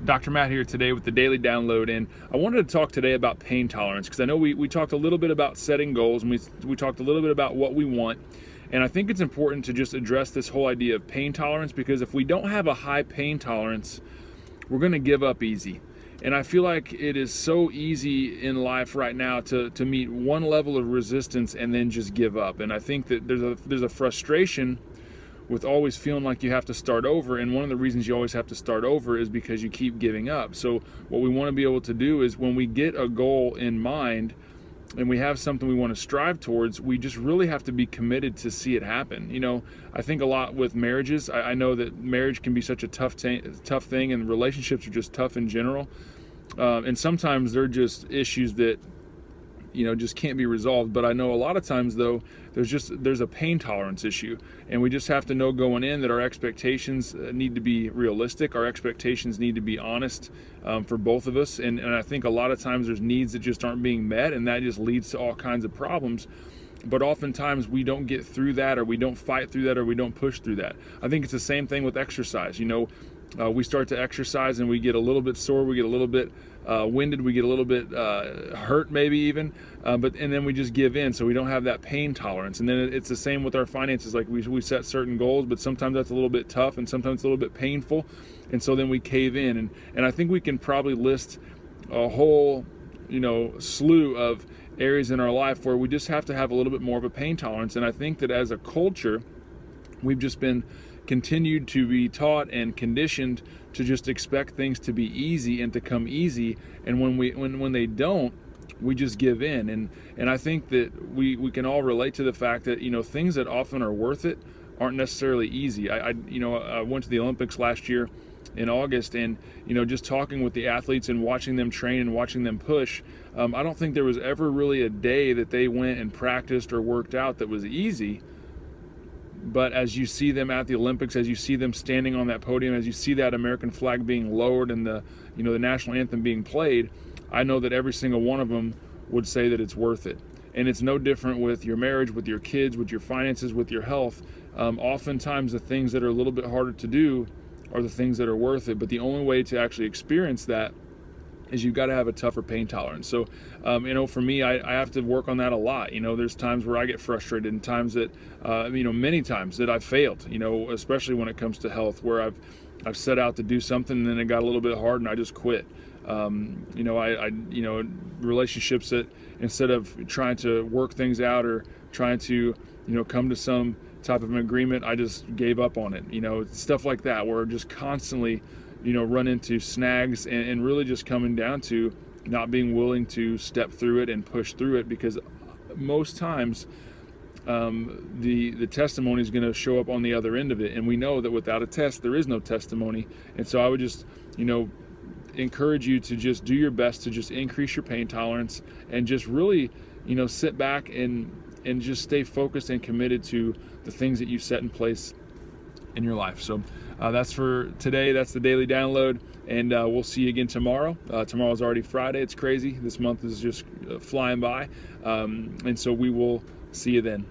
Dr. Matt here today with the Daily Download, and I wanted to talk today about pain tolerance because I know we talked a little bit about setting goals, and we talked a little bit about what we want, and I think it's important to just address this whole idea of pain tolerance, because if we don't have a high pain tolerance, we're going to give up easy. And I feel like it is so easy in life right now to meet one level of resistance and then just give up. And I think that there's a frustration with always feeling like you have to start over, and one of the reasons you always have to start over is because you keep giving up. So what we want to be able to do is, when we get a goal in mind and we have something we want to strive towards, we just really have to be committed to see it happen. You know, I think a lot with marriages. I know that marriage can be such a tough thing, and relationships are just tough in general, and sometimes they're just issues that just can't be resolved. But I know a lot of times, though, there's a pain tolerance issue, and we just have to know going in that our expectations need to be realistic. Our expectations need to be honest, for both of us, and I think a lot of times there's needs that just aren't being met, and that just leads to all kinds of problems. But oftentimes we don't get through that, or we don't fight through that, or we don't push through that. I think it's the same thing with exercise. We start to exercise and we get a little bit sore, we get a little bit winded, we get a little bit hurt, maybe even, and then we just give in, so we don't have that pain tolerance. And then it's the same with our finances. Like we set certain goals, but sometimes that's a little bit tough, and sometimes it's a little bit painful, and so then we cave in. And I think we can probably list a whole slew of areas in our life where we just have to have a little bit more of a pain tolerance. And I think that as a culture, we've just been continued to be taught and conditioned to just expect things to be easy and to come easy, and when they don't, we just give in. And I think that we can all relate to the fact that things that often are worth it aren't necessarily easy. I went to the Olympics last year in August, and just talking with the athletes and watching them train and watching them push, I don't think there was ever really a day that they went and practiced or worked out that was easy. But as you see them at the Olympics, as you see them standing on that podium, as you see that American flag being lowered and the national anthem being played, I know that every single one of them would say that it's worth it. And it's no different with your marriage, with your kids, with your finances, with your health. Oftentimes the things that are a little bit harder to do are the things that are worth it. But the only way to actually experience that is you've got to have a tougher pain tolerance. So, for me, I have to work on that a lot. There's times where I get frustrated, and times that, many times that I've failed, especially when it comes to health, where I've set out to do something and then it got a little bit hard and I just quit. Relationships that, instead of trying to work things out or trying to, come to some type of an agreement, I just gave up on it. Stuff like that, where just constantly run into snags, and really just coming down to not being willing to step through it and push through it, because most times the testimony is going to show up on the other end of it, and we know that without a test there is no testimony. And so I would just encourage you to just do your best to just increase your pain tolerance, and just really sit back and just stay focused and committed to the things that you set in place in your life. So that's for today. That's the Daily Download, and we'll see you again tomorrow. Tomorrow's already Friday. It's crazy. This month is just flying by, and so we will see you then.